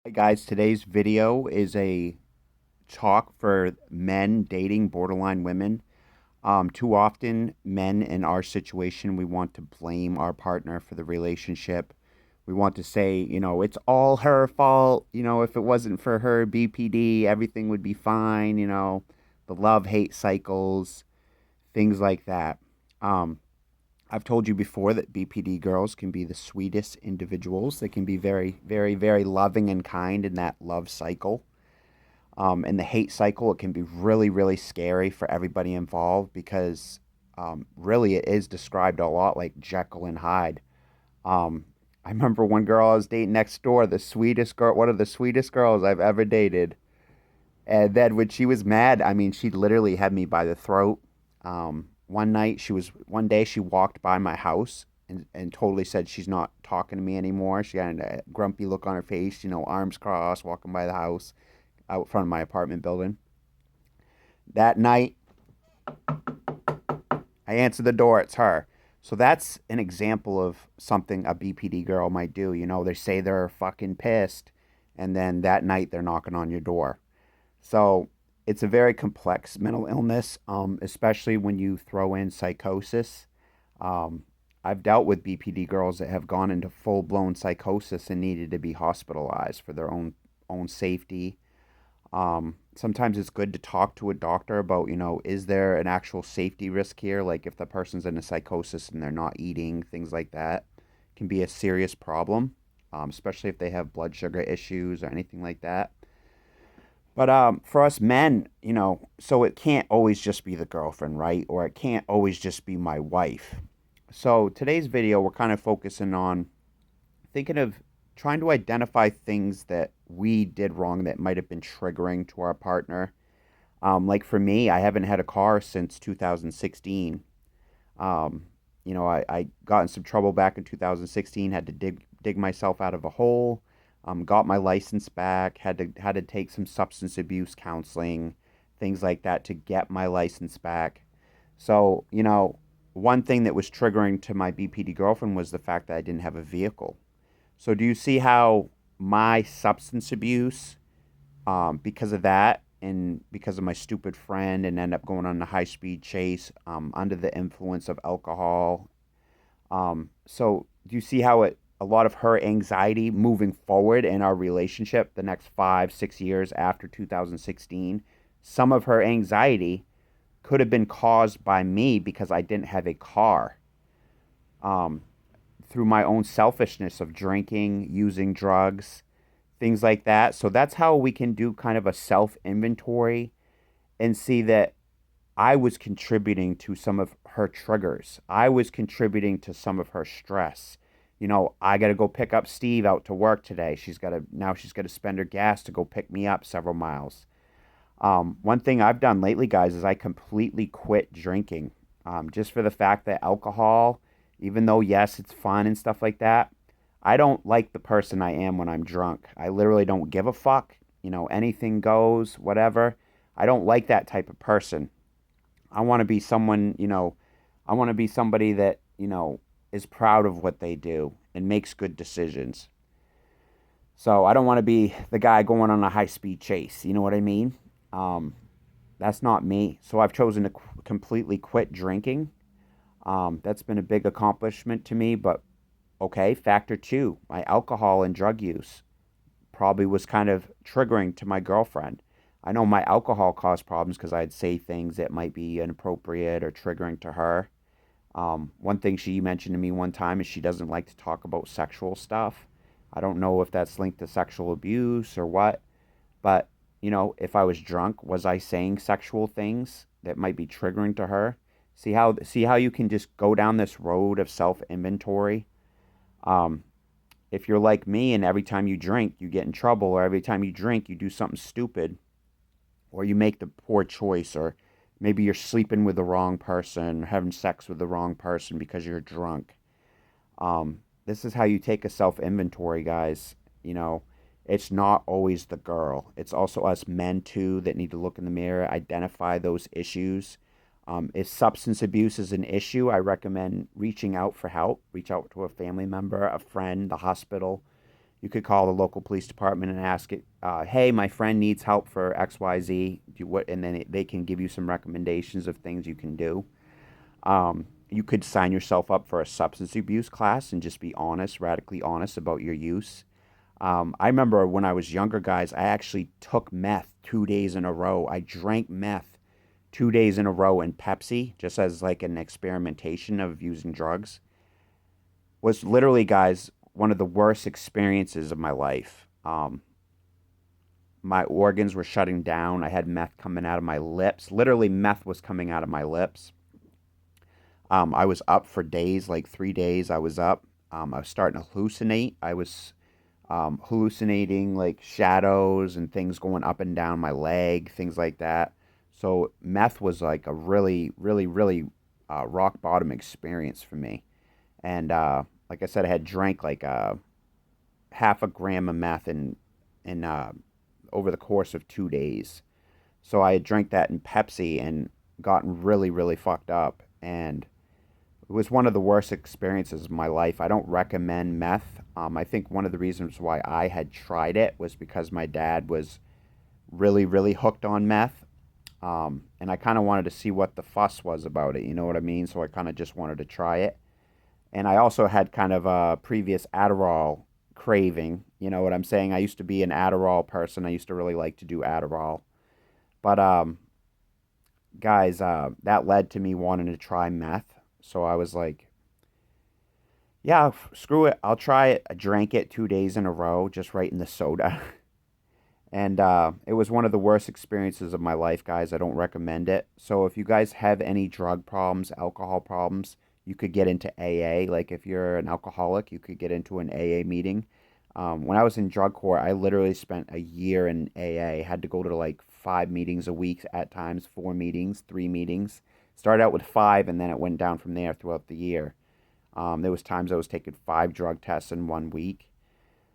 Hi guys, today's video is a talk for men dating borderline women. Too often, men in our situation, we want to blame our partner for the relationship. We want to say, it's all her fault. If it wasn't for her BPD, everything would be fine. The love hate cycles, things like that. Um, I've told you before that BPD girls can be the sweetest individuals. They can be very, very, very loving and kind in that love cycle. In the hate cycle, it can be really, really scary for everybody involved because really it is described a lot like Jekyll and Hyde. Um, I remember one girl I was dating next door, the sweetest girl, one of the sweetest girls I've ever dated. And then when she was mad, I mean, she literally had me by the throat. One day she walked by my house and totally said she's not talking to me anymore. She had a grumpy look on her face, arms crossed, walking by the house out front of my apartment building. That night, I answered the door. It's her. So that's an example of something a BPD girl might do. They say they're fucking pissed, and then that night they're knocking on your door. So it's a very complex mental illness, especially when you throw in psychosis. Um, I've dealt with BPD girls that have gone into full blown psychosis and needed to be hospitalized for their own safety. Sometimes it's good to talk to a doctor about, is there an actual safety risk here? Like if the person's in a psychosis and they're not eating, things like that can be a serious problem, especially if they have blood sugar issues or anything like that. But for us men, so it can't always just be the girlfriend, right? Or it can't always just be my wife. So today's video, we're kind of focusing on thinking of trying to identify things that we did wrong that might have been triggering to our partner. Like for me, I haven't had a car since 2016. Um, I got in some trouble back in 2016, had to dig myself out of a hole, got my license back, had to take some substance abuse counseling, things like that to get my license back. So, one thing that was triggering to my BPD girlfriend was the fact that I didn't have a vehicle. So do you see how my substance abuse, because of that, and because of my stupid friend, and end up going on a high speed chase under the influence of alcohol? So do you see how a lot of her anxiety moving forward in our relationship, the next 5, 6 years after 2016, some of her anxiety could have been caused by me because I didn't have a car. Um, Through my own selfishness of drinking, using drugs, things like that. So that's how we can do kind of a self inventory and see that I was contributing to some of her triggers. I was contributing to some of her stress. I got to go pick up Steve out to work today. She's got to spend her gas to go pick me up several miles. One thing I've done lately, guys, is I completely quit drinking, just for the fact that alcohol, even though, yes, it's fun and stuff like that, I don't like the person I am when I'm drunk. I literally don't give a fuck. Anything goes, whatever. I don't like that type of person. I want to be someone, I want to be somebody that, is proud of what they do and makes good decisions. So I don't want to be the guy going on a high speed chase. You know what I mean? Um, that's not me. So I've chosen to completely quit drinking. That's been a big accomplishment to me. But okay, factor two, my alcohol and drug use probably was kind of triggering to my girlfriend. I know my alcohol caused problems because I'd say things that might be inappropriate or triggering to her. One thing she mentioned to me one time is she doesn't like to talk about sexual stuff. I don't know if that's linked to sexual abuse or what, but if I was drunk, was I saying sexual things that might be triggering to her? See how you can just go down this road of self inventory. Um, if you're like me and every time you drink you get in trouble, or every time you drink you do something stupid, or you make the poor choice, or maybe you're sleeping with the wrong person, having sex with the wrong person because you're drunk. This is how you take a self inventory, guys. You know, it's not always the girl. It's also us men too that need to look in the mirror, identify those issues. If substance abuse is an issue, I recommend reaching out for help. Reach out to a family member, a friend, the hospital. You could call the local police department and ask it, hey, my friend needs help for XYZ. And then they can give you some recommendations of things you can do. You could sign yourself up for a substance abuse class and just be honest, radically honest about your use. I remember when I was younger, guys, I actually took meth 2 days in a row. I drank meth 2 days in a row in Pepsi, just as like an experimentation of using drugs. Was literally, guys, one of the worst experiences of my life. My organs were shutting down. I had meth coming out of my lips. Literally, meth was coming out of my lips. I was up for days, like 3 days. I was up. I was starting to hallucinate. I was hallucinating like shadows and things going up and down my leg, things like that. So meth was like a really, really, really rock bottom experience for me. And like I said, I had drank like half a gram of meth in over the course of 2 days. So I had drank that in Pepsi and gotten really, really fucked up. And it was one of the worst experiences of my life. I don't recommend meth. I think one of the reasons why I had tried it was because my dad was really, really hooked on meth. And I kind of wanted to see what the fuss was about it. You know what I mean? So I kind of just wanted to try it. And I also had kind of a previous Adderall craving. You know what I'm saying? I used to be an Adderall person. I used to really like to do Adderall. But guys, that led to me wanting to try meth. So I was like, yeah, screw it. I'll try it. I drank it 2 days in a row, just right in the soda. And it was one of the worst experiences of my life, guys. I don't recommend it. So if you guys have any drug problems, alcohol problems, you could get into AA. Like if you're an alcoholic, you could get into an AA meeting. When I was in drug court, I literally spent a year in AA. Had to go to like 5 meetings a week at times, 4 meetings, 3 meetings. Started out with five, and then it went down from there throughout the year. There was times I was taking 5 drug tests in 1 week.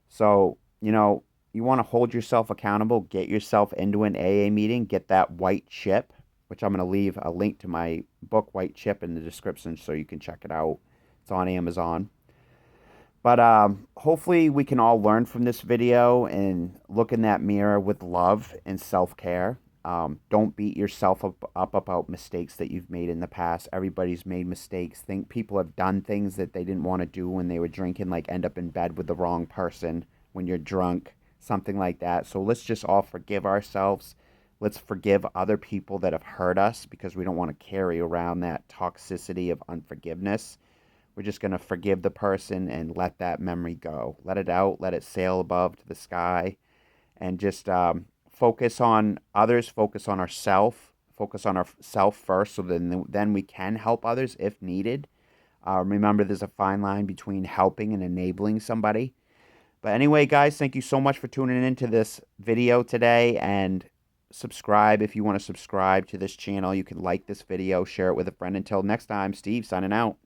So, you want to hold yourself accountable, get yourself into an AA meeting, get that white chip, which I'm going to leave a link to my book, White Chip, in the description so you can check it out. It's on Amazon. But hopefully we can all learn from this video and look in that mirror with love and self-care. Don't beat yourself up about mistakes that you've made in the past. Everybody's made mistakes. Think people have done things that they didn't want to do when they were drinking, like end up in bed with the wrong person when you're drunk, something like that. So let's just all forgive ourselves. Let's forgive other people that have hurt us because we don't want to carry around that toxicity of unforgiveness. We're just going to forgive the person and let that memory go. Let it out, let it sail above to the sky, and just focus on others, focus on ourself first, so then we can help others if needed. Remember, there's a fine line between helping and enabling somebody. But anyway, guys, thank you so much for tuning into this video today, and subscribe if you want to subscribe to this channel. You can like this video, share it with a friend. Until next time, Steve signing out.